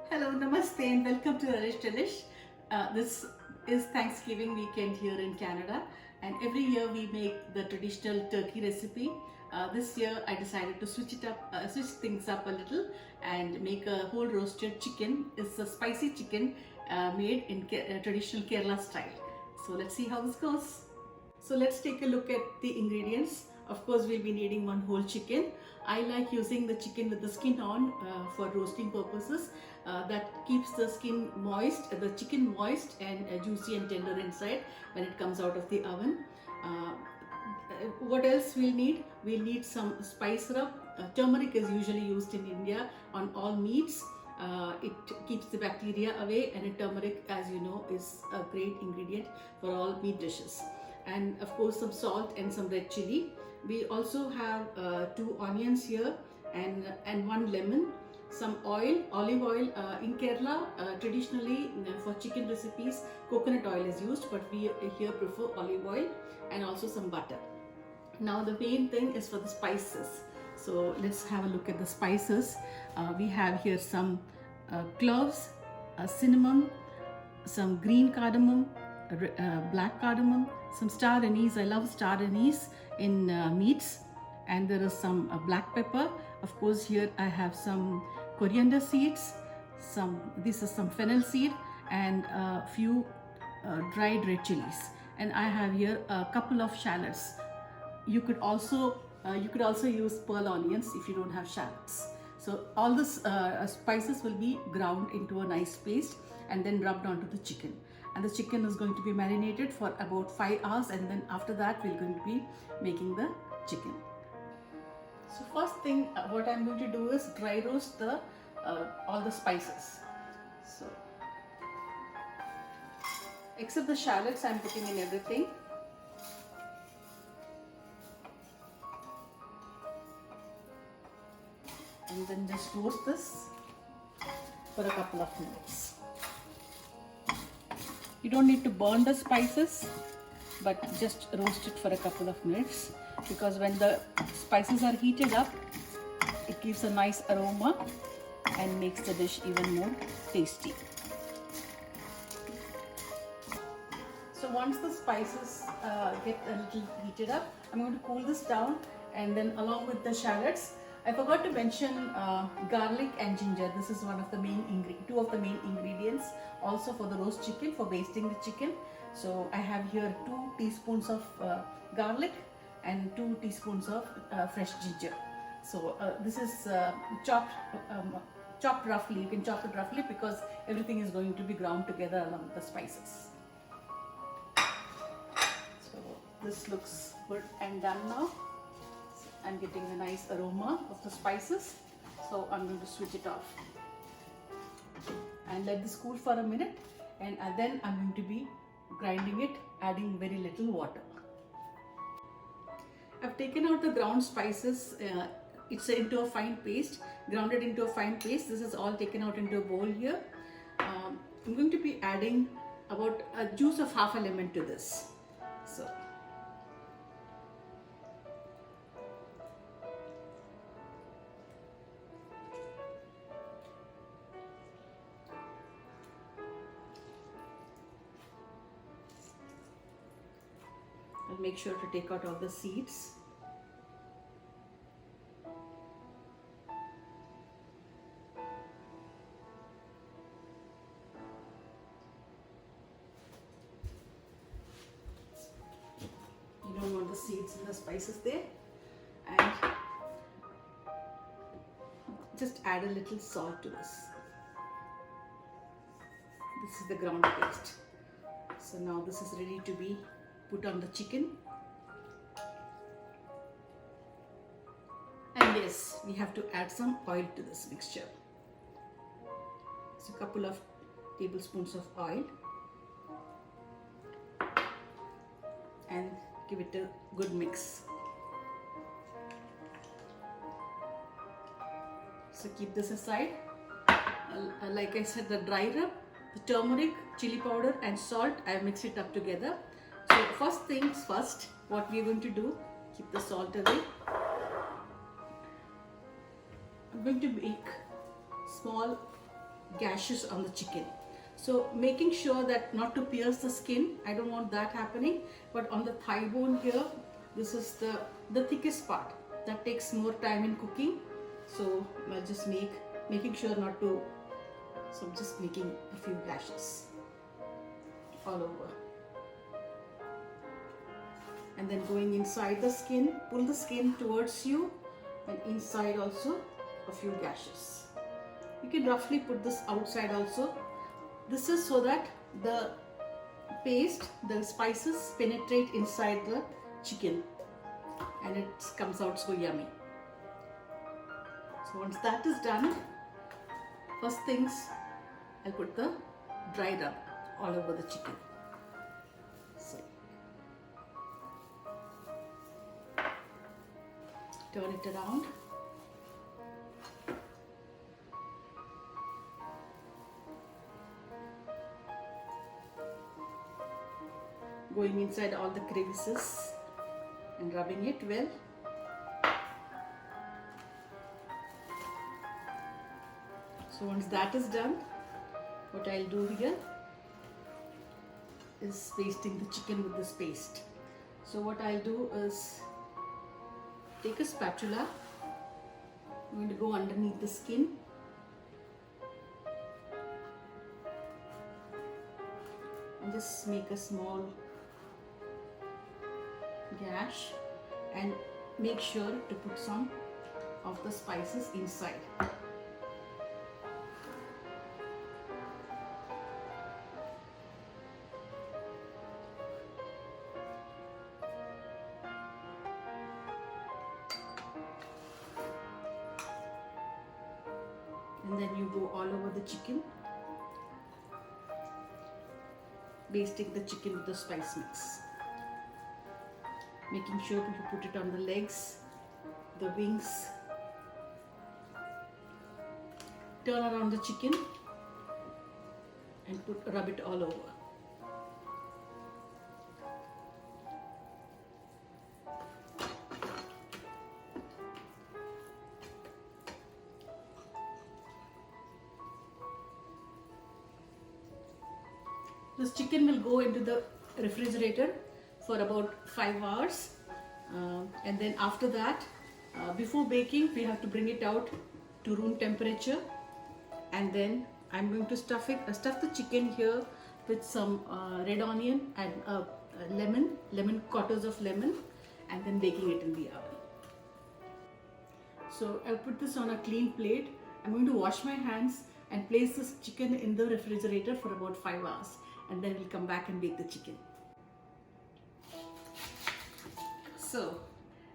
Hello, namaste, and welcome to Arish Delish. This is Thanksgiving weekend here in Canada, and every year we make the traditional turkey recipe. This year I decided to switch things up a little, and make a whole roasted chicken. It's a spicy chicken made in traditional Kerala style. So let's see how this goes. So let's take a look at the ingredients. Of course, we'll be needing one whole chicken. I like using the chicken with the skin on for roasting purposes. That keeps the skin moist, the chicken moist and juicy and tender inside when it comes out of the oven. What else we'll need? We'll need some spice rub. Turmeric is usually used in India on all meats. It keeps the bacteria away, and turmeric, as you know, is a great ingredient for all meat dishes. And of course, some salt and some red chili. We also have 2 onions here and 1 lemon. Some oil, olive oil. In Kerala, traditionally for chicken recipes, coconut oil is used, but we here prefer olive oil, and also some butter. Now the main thing is for the spices. So let's have a look at the spices. We have here some cloves, cinnamon, some green cardamom, black cardamom, some star anise. I love star anise in meats, and there is some black pepper. Of course, here I have some coriander seeds, this is some fennel seed, and a few dried red chilies. And I have here a couple of shallots. You could also use pearl onions if you don't have shallots. So all this spices will be ground into a nice paste and then rubbed onto the chicken. And the chicken is going to be marinated for about 5 hours, and then after that we're going to be making the chicken. So first thing, what I'm going to do is dry roast all the spices. So except the shallots, I'm putting in everything. And then just roast this for a couple of minutes. You don't need to burn the spices, but just roast it for a couple of minutes, because when the spices are heated up, it gives a nice aroma and makes the dish even more tasty. So once the spices get a little heated up, I'm going to cool this down, and then along with the shallots, I forgot to mention garlic and ginger. This is two of the main ingredients also for the roast chicken, for basting the chicken. So I have here 2 teaspoons of garlic and 2 teaspoons of fresh ginger. So this is chopped roughly. You can chop it roughly because everything is going to be ground together along with the spices. So this looks good and done now. I'm getting a nice aroma of the spices, so I'm going to switch it off and let this cool for a minute, and then I'm going to be grinding it, adding very little water. I've taken out the ground spices. It's into a fine paste, grounded into a fine paste. This is all taken out into a bowl here. I'm going to be adding about a juice of half a lemon to this. So I'll make sure to take out all the seeds. You don't want the seeds and the spices there. And just add a little salt to this. This is the ground paste. So now this is ready to be put on the chicken. And yes, we have to add some oil to this mixture. So a couple of tablespoons of oil, and give it a good mix. So keep this aside. Like I said, the dry rub, the turmeric, chili powder and salt, I have mixed it up together. So first things first, what we are going to do, keep the salt away. I'm going to make small gashes on the chicken. So making sure that not to pierce the skin, I don't want that happening, but on the thigh bone here, this is the thickest part that takes more time in cooking. So I'll just making sure not to, so I'm just making a few gashes all over. And then going inside the skin, pull the skin towards you, and inside also a few gashes. You can roughly put this outside also. This is so that the paste, the spices penetrate inside the chicken and it comes out so yummy. So once that is done, first things, I'll put the dry rub all over the chicken. So turn it around. Going inside all the crevices and rubbing it well. So once that is done, what I'll do here is pasting the chicken with this paste. So what I'll do is take a spatula. I'm going to go underneath the skin. And just make a small gash and make sure to put some of the spices inside. And then you go all over the chicken, basting the chicken with the spice mix. Making sure you put it on the legs, the wings. Turn around the chicken and rub it all over. This chicken will go into the refrigerator for about 5 hours, and then after that, before baking, we have to bring it out to room temperature, and then I'm going to stuff the chicken here with some red onion and lemon quarters of lemon, and then baking it in the oven. So I'll put this on a clean plate. I'm going to wash my hands and place this chicken in the refrigerator for about 5 hours, and then we'll come back and bake the chicken. So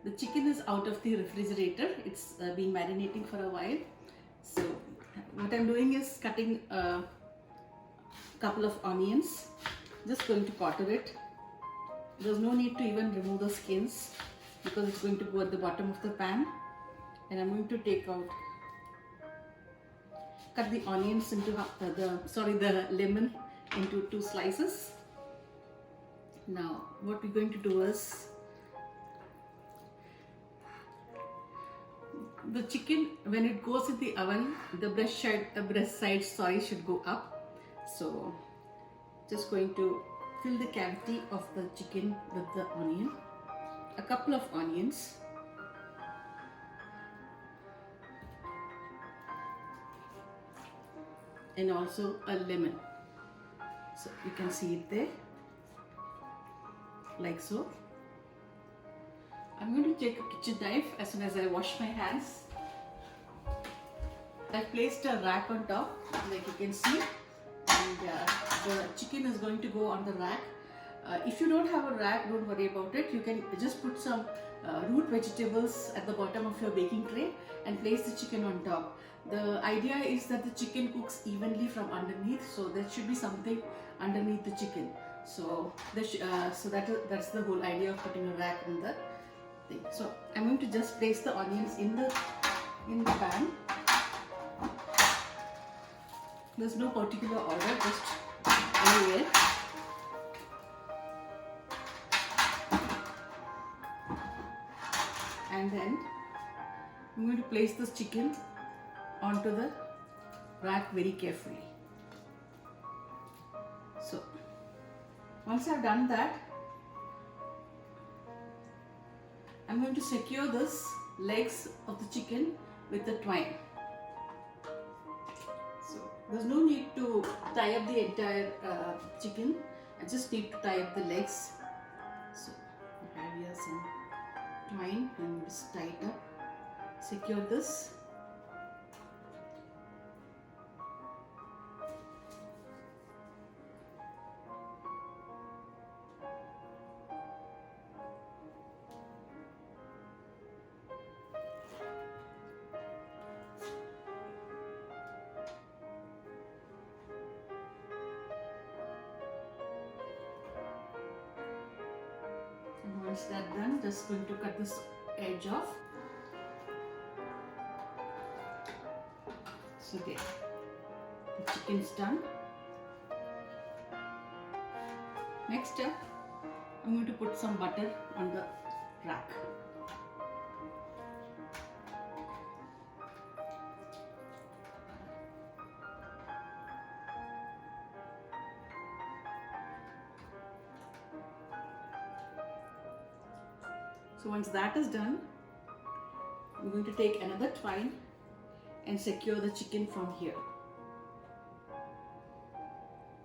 the chicken is out of the refrigerator. It's been marinating for a while. So what I'm doing is cutting a couple of onions. Just going to quarter it. There's no need to even remove the skins because it's going to go at the bottom of the pan. And I'm going to cut the onions into the lemon into 2 slices. Now what we're going to do is, the chicken, when it goes in the oven, the breast side should go up. So just going to fill the cavity of the chicken with the onion, a couple of onions, and also a lemon. So you can see it there, like so. I'm going to take a kitchen knife as soon as I wash my hands. I've placed a rack on top, like you can see, and the chicken is going to go on the rack. If you don't have a rack, don't worry about it. You can just put some root vegetables at the bottom of your baking tray and place the chicken on top. The idea is that the chicken cooks evenly from underneath, so there should be something underneath the chicken. So that's the whole idea of putting a rack in the thing. So I'm going to just place the onions in the pan. There's no particular order, just anywhere. And then I'm going to place this chicken onto the rack very carefully. So once I've done that, I'm going to secure this legs of the chicken with the twine. So there's no need to tie up the entire chicken. I just need to tie up the legs. So I have here some twine and just tie it up. Secure this. And once that's done, just going to cut this edge off. So there, the chicken's done. Next step, I'm going to put some butter on the rack. So once that is done, I'm going to take another twine and secure the chicken from here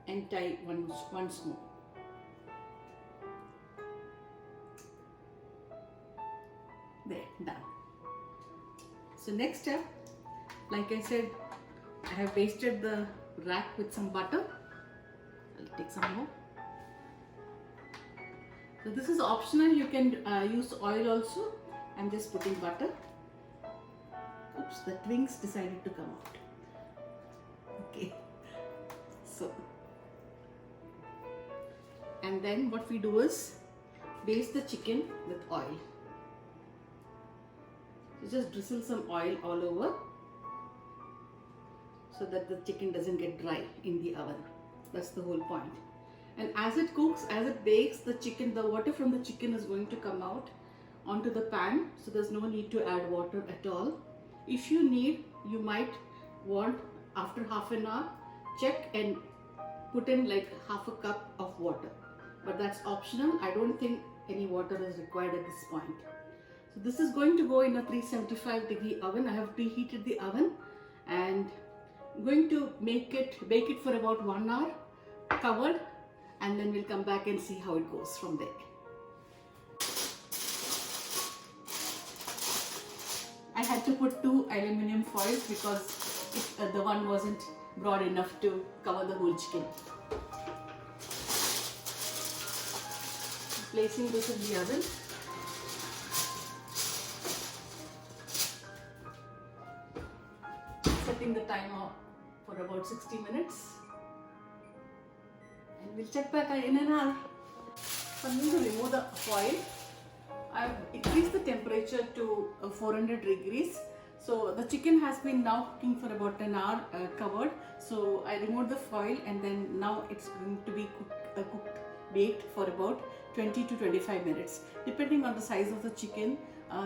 and tie once more. There, done. So next step, like I said, I have basted the rack with some butter. I'll take some more. So this is optional, you can use oil also. I'm just putting butter. Oops, the wings decided to come out. Okay, so and then what we do is baste the chicken with oil. So just drizzle some oil all over so that the chicken doesn't get dry in the oven. That's the whole point. And as it cooks, as it bakes, the water from the chicken is going to come out onto the pan, so there's no need to add water at all. If you need, you might want after half an hour, check and put in like half a cup of water, but that's optional. I don't think any water is required at this point. So this is going to go in a 375-degree oven. I have preheated the oven and I'm going to bake it for about 1 hour covered, and then we'll come back and see how it goes from there. I had to put 2 aluminum foils because the one wasn't broad enough to cover the whole chicken. Placing this in the oven. Setting the timer for about 60 minutes. And we'll check back in an hour. So I'm going to remove the foil. I've increased the temperature to 400 degrees. So the chicken has been now cooking for about an hour covered. So I removed the foil and then now it's going to be baked for about 20 to 25 minutes. Depending on the size of the chicken,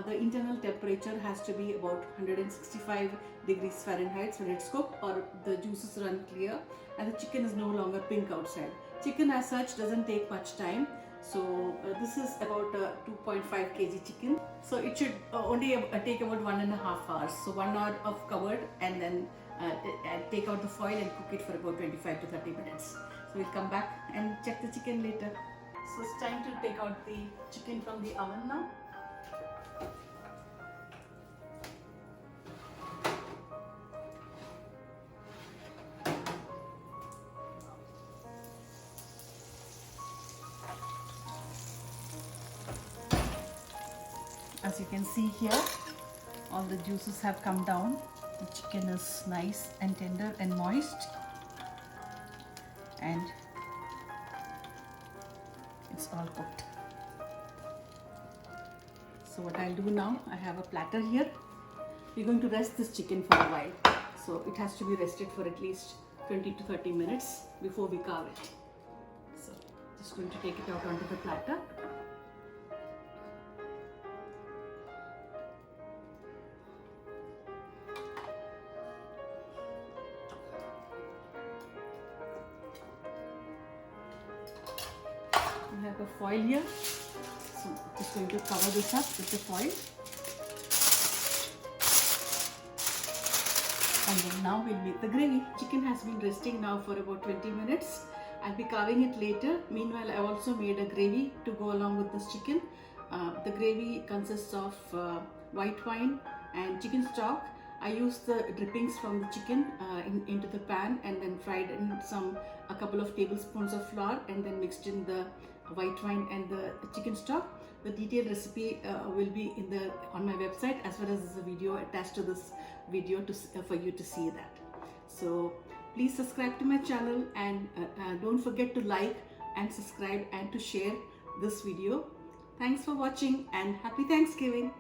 the internal temperature has to be about 165 degrees Fahrenheit when it's cooked, or the juices run clear and the chicken is no longer pink outside. Chicken as such doesn't take much time. So this is about a 2.5 kg chicken. So it should only take about 1.5 hours. So 1 hour of covered and then take out the foil and cook it for about 25 to 30 minutes. So we'll come back and check the chicken later. So it's time to take out the chicken from the oven now. As you can see here, all the juices have come down. The chicken is nice and tender and moist, and it's all cooked. So what I'll do now, I have a platter here. We're going to rest this chicken for a while. So it has to be rested for at least 20 to 30 minutes before we carve it. So just going to take it out onto the platter. type of foil here. So just going to cover this up with the foil. And then now we'll make the gravy. Chicken has been resting now for about 20 minutes. I'll be carving it later. Meanwhile, I also made a gravy to go along with this chicken. The gravy consists of white wine and chicken stock. I used the drippings from the chicken into the pan and then fried in a couple of tablespoons of flour and then mixed in the white wine and the chicken stock. The detailed recipe will be on my website, as well as there's a video attached to this video for you to see that. So please subscribe to my channel, and don't forget to like and subscribe and to share this video. Thanks for watching and happy Thanksgiving.